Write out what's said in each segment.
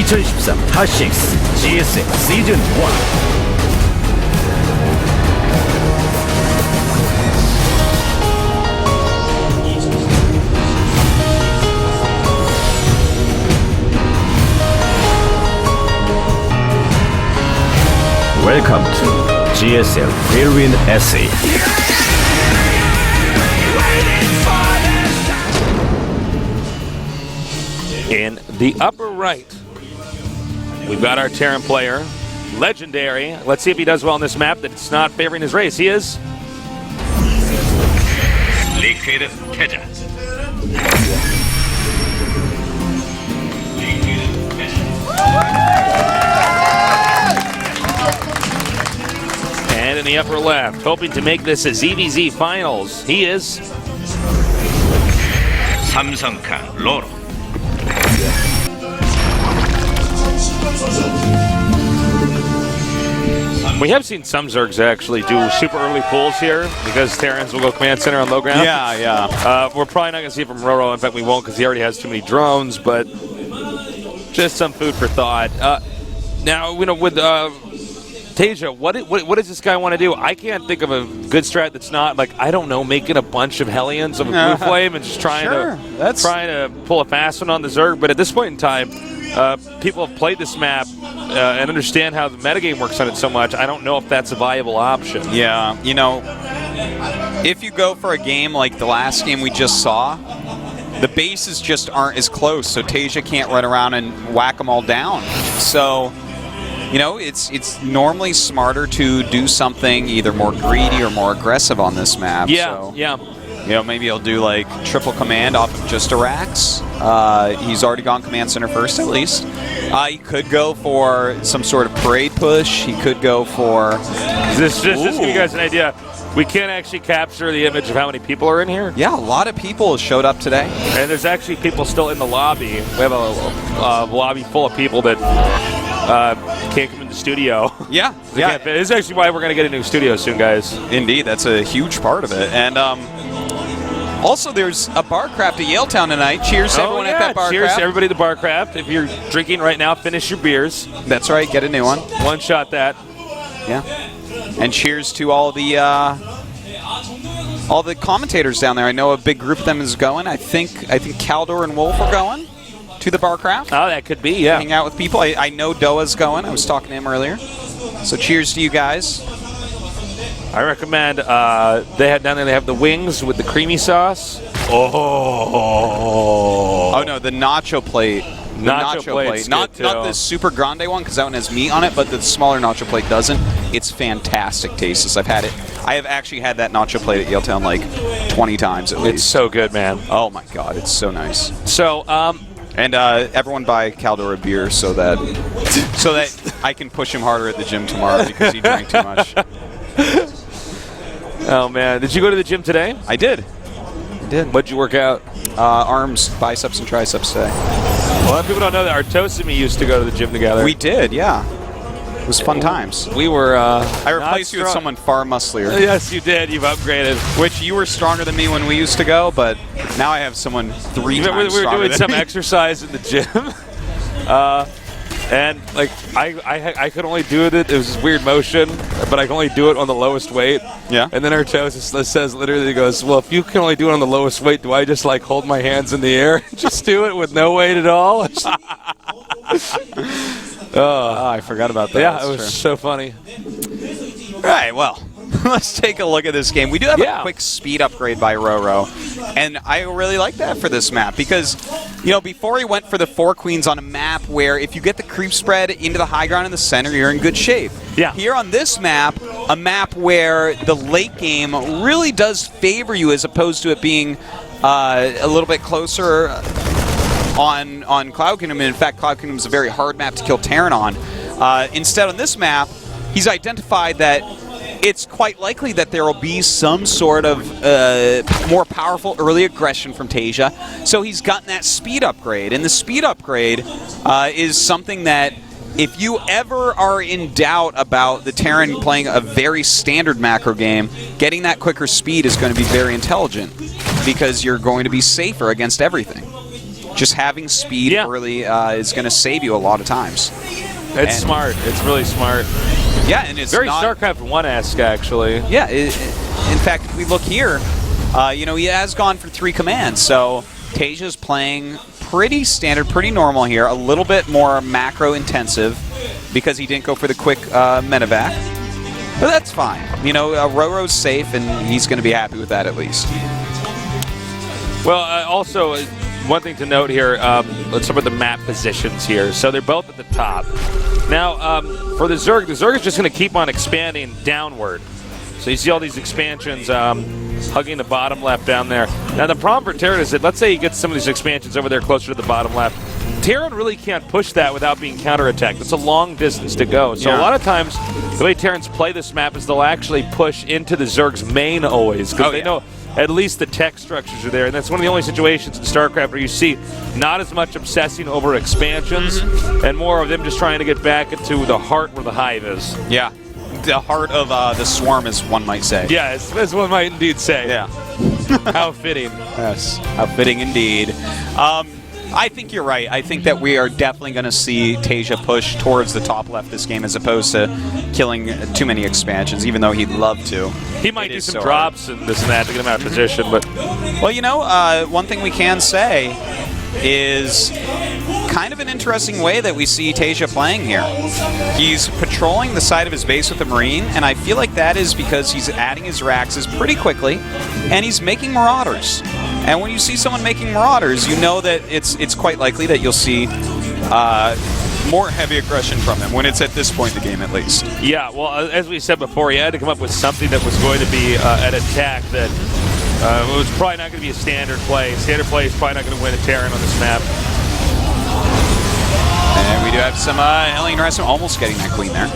2013 핫식스 GSL 시즌 1. Welcome to GSL Whirlwind Essay. In the upper right, we've got our Terran player, legendary. Let's see if he does well on this map that's not favoring his race. He is. Liquid TaeJa. And in the upper left, hoping to make this a ZVZ finals, he is. 삼성카 RorO. We have seen some Zergs actually do super early pulls here because Terrans will go command center on low ground. Yeah. We're probably not going to see it from RorO. In fact, we won't because he already has too many drones, but just some food for thought. Now, you know, with TaeJa, what does this guy want to do? I can't think of a good strat that's not, like, I don't know, making a bunch of Hellions of a Blue Flame and just trying to pull a fast one on the Zerg. But at this point in time, people have played this map and understand how the metagame works on it so much. I don't know if that's a viable option. Yeah, you know, if you go for a game like the last game we just saw, the bases just aren't as close, so TaeJa can't run around and whack them all down. So, you know, it's normally smarter to do something either more greedy or more aggressive on this map. Yeah, You know, maybe he'll do like triple command off of just a Rax. He's already gone command center first, at least. He could go for some sort of parade push. He could go for... Just to give you guys an idea, we can't actually capture the image of how many people are in here. Yeah, a lot of people showed up today. And there's actually people still in the lobby. We have a lobby full of people that can't come in the studio. Yeah. This is actually why we're going to get a new studio soon, guys. Indeed, that's a huge part of it. And also, there's a Barcraft at Yaletown tonight. Cheers to everyone at that Barcraft. Cheers to everybody at the Barcraft. If you're drinking right now, finish your beers. That's right, get a new one. One shot that. Yeah. And cheers to all the commentators down there. I know a big group of them is going. I think Caldor and Wolf are going to the Barcraft. Oh, that could be, yeah. Hang out with people. I know Doa's going. I was talking to him earlier. So cheers to you guys. I recommend they have down there. They have the wings with the creamy sauce. Oh no, the nacho plate. Nacho plate. Not the super grande one because that one has meat on it, but the smaller nacho plate doesn't. It's fantastic tasteless. I've had it. I have actually had that nacho plate at Yaletown like 20 times at least. It's so good, man. Oh my god, it's so nice. So, and everyone buy Caldor a beer so that I can push him harder at the gym tomorrow because he drank too much. Oh man, did you go to the gym today? I did. What'd you work out? Arms, biceps, and triceps today. A lot of people don't know that Artos and me used to go to the gym together. We did, yeah. It was fun times. We were. I replaced you with someone far musclier. Yes, you did. You've upgraded. Which you were stronger than me when we used to go, but now I have someone three times We were stronger doing than some me. exercise in the gym. And like I could only do it. It was this weird motion, but I can only do it on the lowest weight. Yeah. And then our toes says literally goes, well, if you can only do it on the lowest weight, do I just like hold my hands in the air and just do it with no weight at all? I forgot about that. Yeah, That's it was true. so funny. All right, well, let's take a look at this game. We do have a quick speed upgrade by RorO, and I really like that for this map because, you know, before he went for the 4 queens on a map where if you get the creep spread into the high ground in the center, you're in good shape. Yeah. Here on this map, a map where the late game really does favor you as opposed to it being a little bit closer on Cloud Kingdom. And in fact, Cloud Kingdom is a very hard map to kill Terran on. Instead, on this map, he's identified that it's quite likely that there will be some sort of more powerful early aggression from TaeJa. So he's gotten that speed upgrade. And the speed upgrade is something that if you ever are in doubt about the Terran playing a very standard macro game, getting that quicker speed is going to be very intelligent because you're going to be safer against everything. just having speed early is going to save you a lot of times. It's smart. It's really smart. Yeah, and it's very not, StarCraft 1-esque, actually. Yeah, in fact, if we look here, you know, he has gone for 3 commands, so TaeJa's playing pretty standard, pretty normal here, a little bit more macro intensive because he didn't go for the quick medevac. But that's fine. You know, RorO's safe, and he's going to be happy with that at least. Well, also, one thing to note here, let's start with the map positions here. So they're both at the top. Now, for the Zerg is just going to keep on expanding downward. So you see all these expansions hugging the bottom left down there. Now, the problem for Terran is that, let's say he gets some of these expansions over there closer to the bottom left. Terran really can't push that without being counterattacked. It's a long distance to go. So a lot of times, the way Terrans play this map is they'll actually push into the Zerg's main always, because they know at least the tech structures are there. And that's one of the only situations in StarCraft where you see not as much obsessing over expansions and more of them just trying to get back into the heart where the hive is. Yeah. The heart of the swarm, as one might say. Yeah, as one might indeed say. Yeah. How fitting. Yes, how fitting indeed. I think you're right. I think that we are definitely going to see TaeJa push towards the top left this game as opposed to killing too many expansions, even though he'd love to. He might do some drops and this and that to get him out of position. But well, you know, one thing we can say is kind of an interesting way that we see TaeJa playing here. He's patrolling the side of his base with the Marine, and I feel like that is because he's adding his Raxes pretty quickly, and he's making Marauders. And when you see someone making Marauders, you know that it's quite likely that you'll see more heavy aggression from him when it's at this point in the game, at least. Yeah, well, as we said before, he had to come up with something that was going to be an attack that was probably not going to be a standard play. Standard play is probably not going to win a Terran on this map. And we do have some Alien Harassment almost getting that queen there.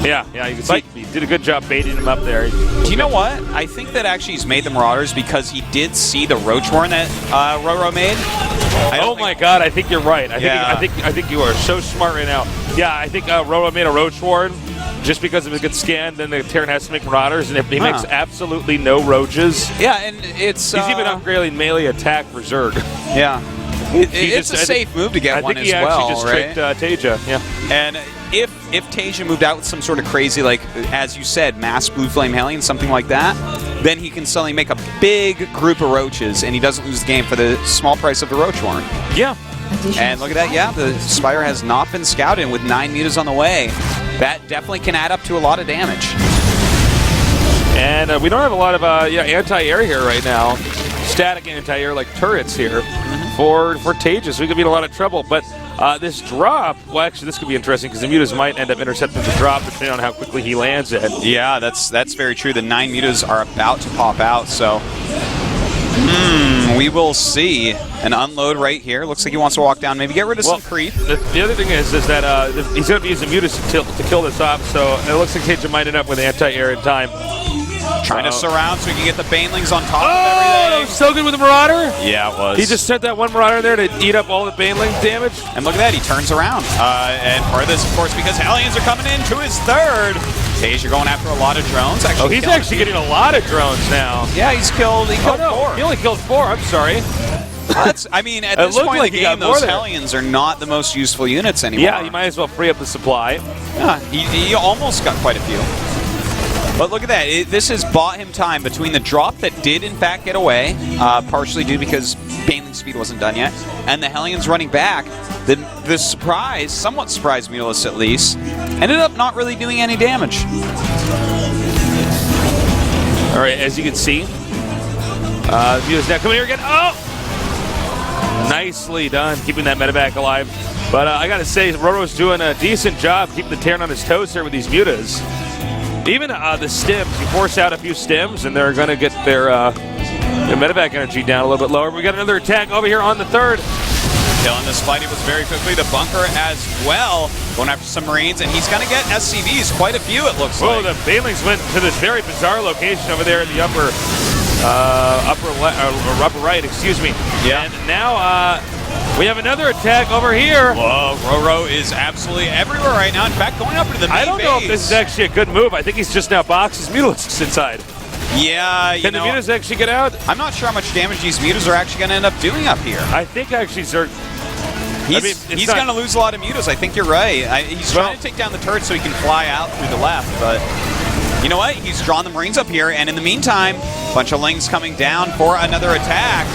Yeah, you can see he did a good job baiting him up there. Do you know what? I think that actually he's made the Marauders because he did see the Roach Warren that RorO made. Oh my God, I think you're right. I think you are so smart right now. Yeah, I think RorO made a Roach Warren just because of a good scan. Then the Terran has to make Marauders, and if he makes absolutely no Roaches. Yeah, and it's he's even upgrading melee attack for Zerg. Yeah. It's a safe move to get one as well, I think he actually just tricked TaeJa, yeah. And if TaeJa moved out with some sort of crazy, like, as you said, mass Blue Flame Hellion, something like that, then he can suddenly make a big group of Roaches, and he doesn't lose the game for the small price of the Roach Warren. Yeah. And look at that, yeah, the Spire has not been scouted, and with 9 mutas on the way, that definitely can add up to a lot of damage. And we don't have a lot of anti-air here right now. Static anti-air like turrets here for TaeJa, so we could be in a lot of trouble. But this drop, well, actually, this could be interesting because the mutas might end up intercepting the drop depending on how quickly he lands it. Yeah, that's very true. The 9 mutas are about to pop out, so we will see an unload right here. Looks like he wants to walk down, maybe get rid of some creep. The other thing is that he's going to use the mutas to kill this off, so it looks like TaeJa might end up with anti-air in time. Trying to surround so he can get the Banelings on top of everything. That was so good with the Marauder. Yeah, it was. He just sent that one Marauder there to eat up all the Baneling damage. And look at that, he turns around. And part of this, of course, because Hellions are coming in to his third. TaeJa going after a lot of drones. He's actually getting a lot of drones now. Yeah, he killed 4. He only killed 4, I'm sorry. I mean, at this point in the game, those Hellions are not the most useful units anymore. Yeah, you might as well free up the supply. Yeah, he almost got quite a few. But look at that. This has bought him time between the drop that did, in fact, get away, partially due because Baneling speed wasn't done yet, and the Hellions running back. The surprise, somewhat surprised Mutalists at least, ended up not really doing any damage. All right, as you can see, Mutalists now coming here again. Oh! Nicely done, keeping that medevac alive. But I got to say, RorO's doing a decent job keeping the Terran on his toes here with these mutas. Even the stims, you force out a few stims, and they're going to get their medevac energy down a little bit lower. We got another attack over here on the third. Killing this Spidey was very quickly. The bunker as well, going after some Marines, and he's going to get SCVs, quite a few it looks like. The Banelings went to this very bizarre location over there in the upper right, excuse me. Yeah. And now we have another attack over here. Whoa, RorO is absolutely everywhere right now. In fact, going up to the main I don't know if this is actually a good move. I think he's just now boxed his Mutalisks inside. Yeah, Can the mutas actually get out? I'm not sure how much damage these mutas are actually going to end up doing up here. I think actually Zerg. He's going to lose a lot of mutas. I think you're right. He's trying to take down the turret so he can fly out through the left, but you know what? He's drawn the Marines up here, and in the meantime, a bunch of Lings coming down for another attack,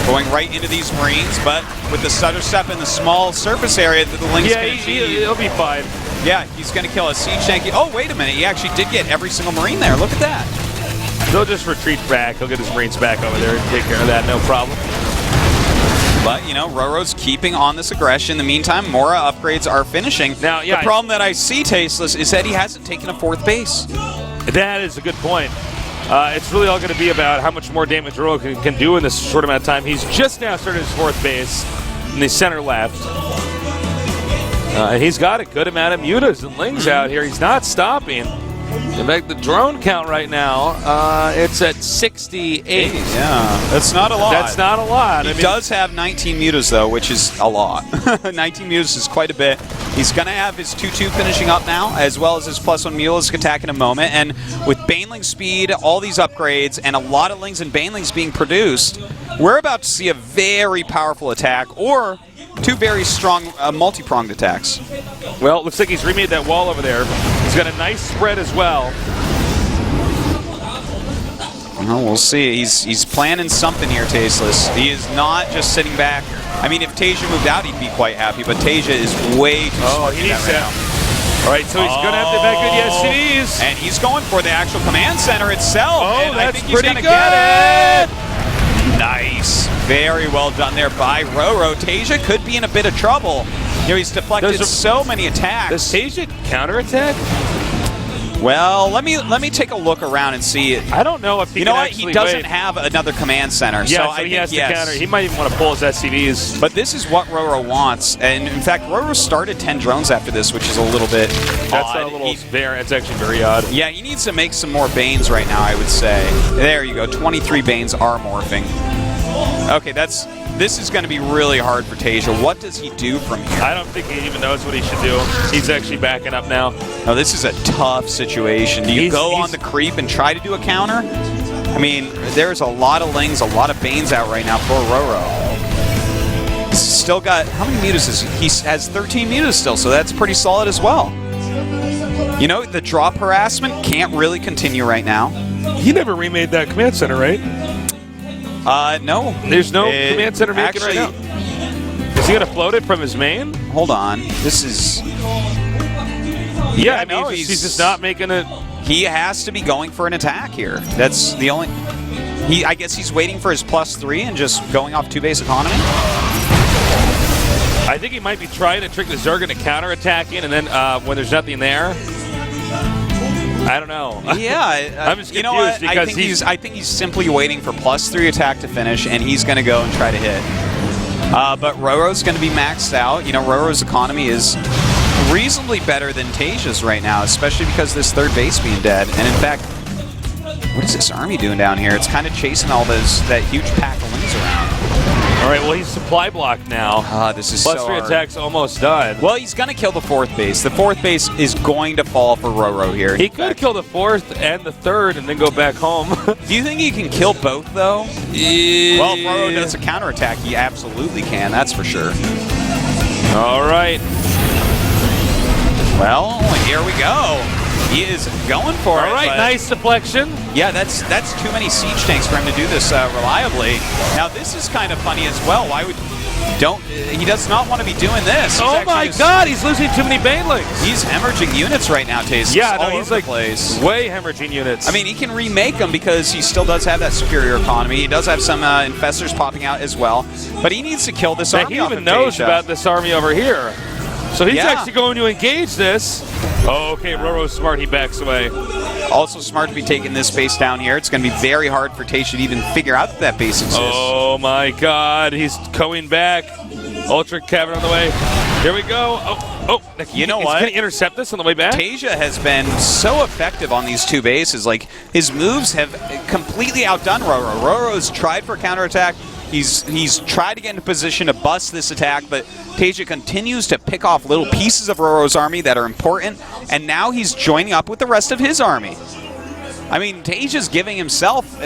going right into these Marines, but with the stutter step in the small surface area that the Lings can achieve. He'll be fine. Yeah, he's going to kill a siege tank. Oh, wait a minute. He actually did get every single Marine there. Look at that. He'll just retreat back. He'll get his Marines back over there and take care of that, no problem. But, you know, RorO's keeping on this aggression. In the meantime, Mora upgrades are finishing. Now, yeah, the problem that I see, Tasteless, is that he hasn't taken a 4th base. That is a good point. It's really all going to be about how much more damage RorO can do in this short amount of time. He's just now started his 4th base in the center left. He's got a good amount of mutas and Lings out here. He's not stopping. In fact, the drone count right now, it's at 68. Yeah, that's not a lot. That's not a lot. He does have 19 mutas, though, which is a lot. 19 mutas is quite a bit. He's going to have his 2-2 finishing up now, as well as his +1 Mulisk attack in a moment. And with Baneling speed, all these upgrades, and a lot of Lings and Banelings being produced, we're about to see a very powerful attack, or 2 very strong multi-pronged attacks. Well, it looks like he's remade that wall over there. He's got a nice spread as well. Well, we'll see. He's planning something here, Tasteless. He is not just sitting back. I mean, if TaeJa moved out, he'd be quite happy, but TaeJa is way too smart he needs right that. now. All right, so he's going to have to back good. Yes, it is. And he's going for the actual command center itself. Oh, and that's I think he's pretty gonna good. Get it. Nice. Very well done there by RorO. TaeJa could be in a bit of trouble. You know, he's deflected so many attacks. Does TaeJa counterattack? Well, let me take a look around and see it. I don't know if he. You know what? He doesn't have another command center, yeah, so I he think has to counter. He might even want to pull his SCVs. But this is what RorO wants, and in fact, RorO started 10 drones after this, which is a little bit That's odd. a little It's actually very odd. Yeah, he needs to make some more Banes right now, I would say. There you go. 23 Banes are morphing. Okay, this is going to be really hard for TaeJa. What does he do from here? I don't think he even knows what he should do. He's actually backing up now. No, this is a tough situation. Do you go on the creep and try to do a counter? I mean, there's a lot of Lings, a lot of Banes out right now for RorO. He's still got, how many mutas is he? He has 13 mutas still, so that's pretty solid as well. You know, the drop harassment can't really continue right now. He never remade that command center, right? No. There's no command center making right now. Is he going to float it from his main? Hold on. This is... Yeah, I mean, he's just not making it. He has to be going for an attack here. That's the only... I guess he's waiting for his +3 and just going off 2-base economy. I think he might be trying to trick the Zerg into counterattacking, and then when there's nothing there... I don't know. Yeah, I'm just confused, you know what? because I think he's simply waiting for +3 attack to finish, and he's going to go and try to hit. But RorO's going to be maxed out. You know, RorO's economy is reasonably better than TaeJa's right now, especially because this 3rd base being dead. And in fact, what is this army doing down here? It's kind of chasing all that huge pack of Lings around. All right, well, he's supply blocked now. This is +3 so hard. attack's almost done. Well, he's going to kill the 4th base. The 4th base is going to fall for RorO here. He could kill the 4th and the 3rd and then go back home. Do you think he can kill both, though? Well, if RorO does a counterattack, he absolutely can. That's for sure. All right. Well, here we go. He is going for it. All right, nice deflection. Yeah, that's too many siege tanks for him to do this reliably. Now, this is kind of funny as well. Why would he does not want to be doing this. Oh my God, he's losing too many Banelings. He's hemorrhaging units right now, TaeJa. Yeah, no, he's like way hemorrhaging units. I mean, he can remake them because he still does have that superior economy. He does have some infestors popping out as well. But he needs to kill this army. He even knows about this army over here. So he's actually going to engage this. Oh, okay, RorO's smart. He backs away. Also smart to be taking this base down here. It's going to be very hard for TaeJa to even figure out that base exists. Oh my God, he's going back. Ultra Cavern on the way. Here we go. You know what? He's going to intercept this on the way back. TaeJa has been so effective on these 2 bases. Like, his moves have completely outdone RorO. RorO's tried for counterattack. He's tried to get into position to bust this attack, but TaeJa continues to pick off little pieces of RorO's army that are important, and now he's joining up with the rest of his army. I mean, TaeJa's giving himself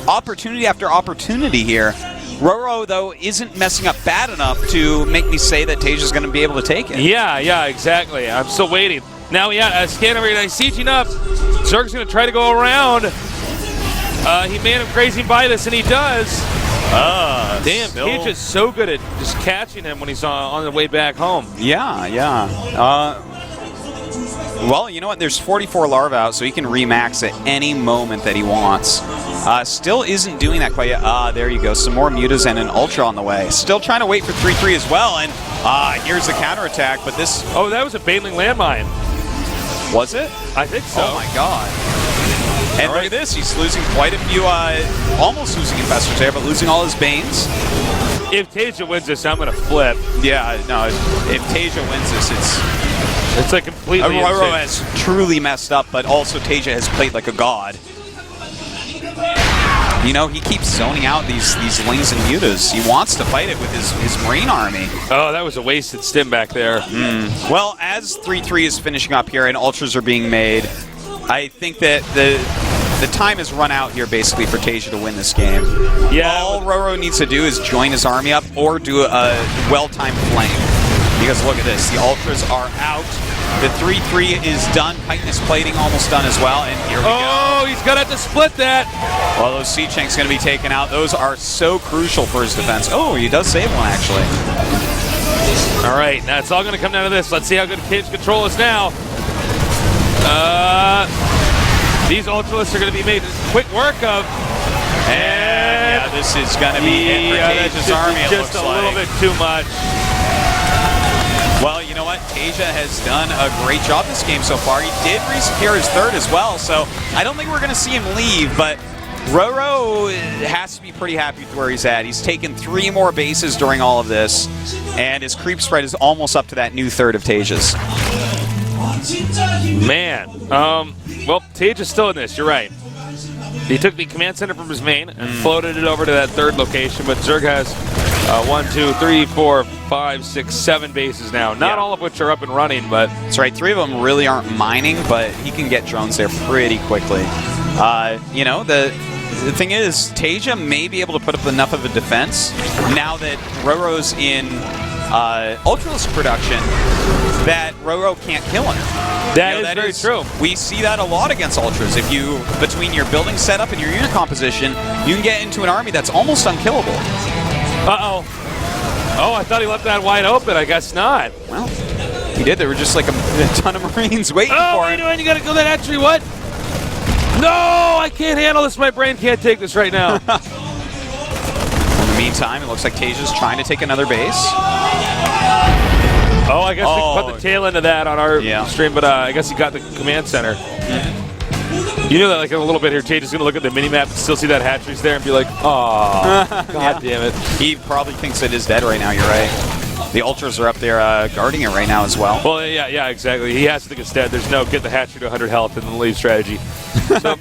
opportunity after opportunity here. RorO, though, isn't messing up bad enough to make me say that TaeJa's going to be able to take it. Yeah, exactly. I'm still waiting. Now, scan over here. He's sieging up. Zerg's going to try to go around. He made him grazing by this, and he does. Damn, TaeJa's so good at just catching him when he's on the way back home. Yeah. Well, you know what? There's 44 larvae out, so he can remax at any moment that he wants. Still isn't doing that quite yet. There you go. Some more mutas and an ultra on the way. Still trying to wait for 3-3 as well, and here's the counterattack, but this... Oh, that was a Baneling landmine. Was it? I think so. Oh, my God. And look at this. He's losing quite a few, almost losing Infestors there, but losing all his Banes. If TaeJa wins this, I'm going to flip. Yeah, no, if TaeJa wins this, it's like completely RorO has truly messed up, but also TaeJa has played like a god. You know, he keeps zoning out these lings and mutas. He wants to fight it with his Marine army. Oh, that was a wasted stim back there. Well, as 3-3 is finishing up here and ultras are being made, I think that the time has run out here basically for TaeJa to win this game. Yeah. All RorO needs to do is join his army up or do a well-timed flank. Because look at this, the ultras are out. The 3-3 is done. Chitinous plating almost done as well, and here we go. Oh, he's gonna have to split that. Well, those siege tanks going to be taken out. Those are so crucial for his defense. Oh, he does save one actually. All right, now it's all going to come down to this. Let's see how good cage control is now. These ultralists are going to be made quick work of. And yeah, this is going to be it for TaeJa's army, it looks just a little bit too much. Well, you know what? TaeJa has done a great job this game so far. He did re-secure his third as well, so I don't think we're going to see him leave, but RorO has to be pretty happy with where he's at. He's taken 3 more bases during all of this, and his creep spread is almost up to that new third of TaeJa's. Man, well, TaeJa's still in this, you're right. He took the command center from his main and floated it over to that third location, but Zerg has 1, 2, 3, 4, 5, 6, 7 bases now. Not all of which are up and running, but... That's right, 3 of them really aren't mining, but he can get drones there pretty quickly. You know, the thing is, TaeJa may be able to put up enough of a defense now that RorO's in Ultralisk production that RorO can't kill him. That is very true. We see that a lot against Ultras. If you, between your building setup and your unit composition, you can get into an army that's almost unkillable. Uh-oh. Oh, I thought he left that wide open. I guess not. Well, he did. There were just like a ton of Marines waiting for him. Oh, what are you doing? You gotta go that entry, what? No, I can't handle this. My brain can't take this right now. In the meantime, it looks like TaeJa's trying to take another base. Oh, I guess we can put the tail end of that on our stream, but I guess he got the command center. You know that like in a little bit here, TaeJa's going to look at the mini-map and still see that hatcheries there and be like, oh, god damn it. He probably thinks it is dead right now, you're right. The Ultras are up there guarding it right now as well. Well, yeah, exactly. He has to think it's dead. There's no get the hatchery to 100 health and then leave strategy. So,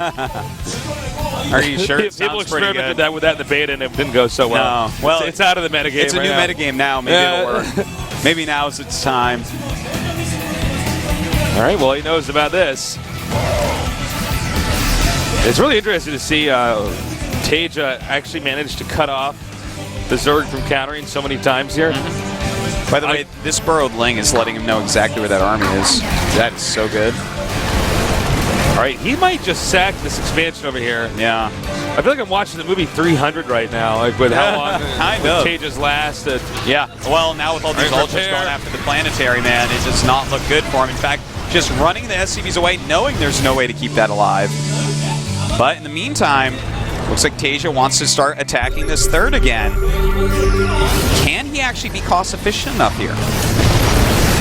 are you sure? People experimented with that in the beta and it didn't go so well. No. Well, it's out of the metagame. It's a new metagame now. Maybe it'll work. Maybe now's its time. All right, well, he knows about this. It's really interesting to see TaeJa actually manage to cut off the Zerg from countering so many times here. By the way, this burrowed Ling is letting him know exactly where that army is. That is so good. All right, he might just sack this expansion over here. Yeah. I feel like I'm watching the movie 300 right now, like with how long TaeJa's lasted. Yeah, well, now with all these ultras going after the planetary, man, it does not look good for him. In fact, just running the SCVs away, knowing there's no way to keep that alive. But in the meantime, looks like TaeJa wants to start attacking this third again. Can he actually be cost efficient enough here?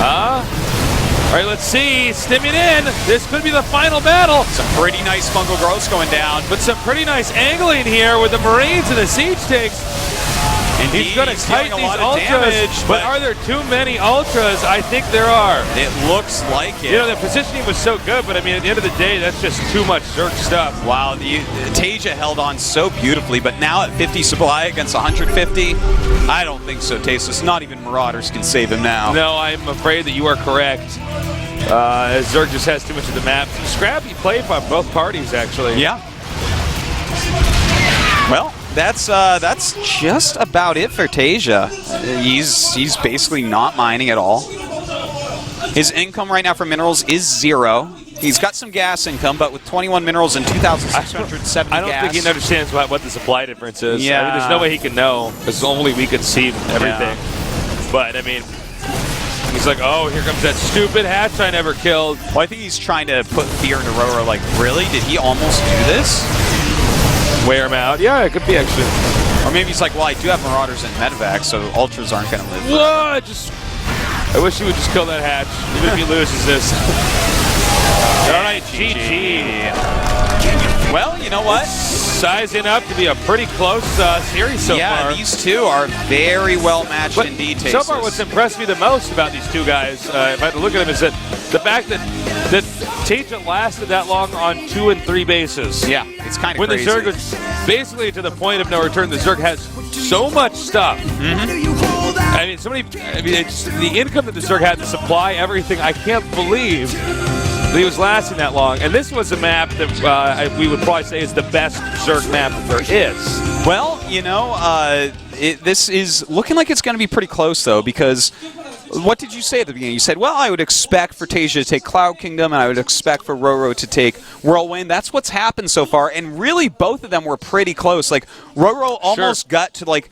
All right, let's see. Stimming in. This could be the final battle. Some pretty nice fungal growths going down. But some pretty nice angling here with the Marines and the siege tanks. Indeed, he's going to kite a these lot of ultras, damage, but are there too many ultras? I think there are. It looks like it. You know, the positioning was so good, but I mean, at the end of the day, that's just too much Zerg stuff. Wow, the TaeJa held on so beautifully, but now at 50 supply against 150, I don't think so, Tasteless. Not even Marauders can save him now. No, I'm afraid that you are correct. Zerg just has too much of the map. Some scrappy play by both parties, actually. Yeah. Well, that's just about it for TaeJa. He's basically not mining at all. His income right now for minerals is 0. He's got some gas income, but with 21 minerals and 2,670 I don't gas. think he understands what the supply difference is. Yeah. I mean, there's no way he can know, because only we can see everything. Yeah. But, I mean, he's like, oh, here comes that stupid hatch I never killed. Well, I think he's trying to put fear into RorO, like, really? Did he almost do this? Wear him out. Yeah, it could be, actually. Or maybe he's like, well, I do have Marauders and Medevac, so Ultras aren't going to live. I wish he would just kill that hatch, even if he loses this. All right, GG. Well, you know what? Sizing up to be a pretty close series so far. Yeah, these two are very well matched indeed. So far, what's impressed me the most about these two guys, if I had to look at them, is that the fact that TaeJa lasted that long on 2 and 3 bases. Yeah, it's kind of when crazy. The Zerg was basically to the point of no return. The Zerg has so much stuff. I mean, it's the income that the Zerg had to supply everything. I can't believe that he was lasting that long. And this was a map that we would probably say is the best Zerg map that there is. Well, you know, this is looking like it's going to be pretty close, though, because what did you say at the beginning? You said, well, I would expect for TaeJa to take Cloud Kingdom, and I would expect for RorO to take Whirlwind. That's what's happened so far, and really both of them were pretty close. Like, RorO almost got to, like,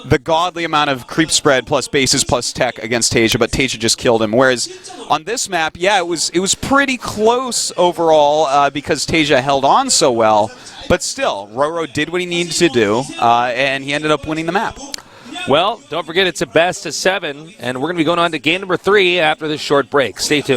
the godly amount of creep spread plus bases plus tech against TaeJa, but TaeJa just killed him. Whereas on this map, yeah, it was pretty close overall because TaeJa held on so well. But still, RorO did what he needed to do, and he ended up winning the map. Well, don't forget it's a best of 7, and we're going to be going on to game number 3 after this short break. Stay tuned.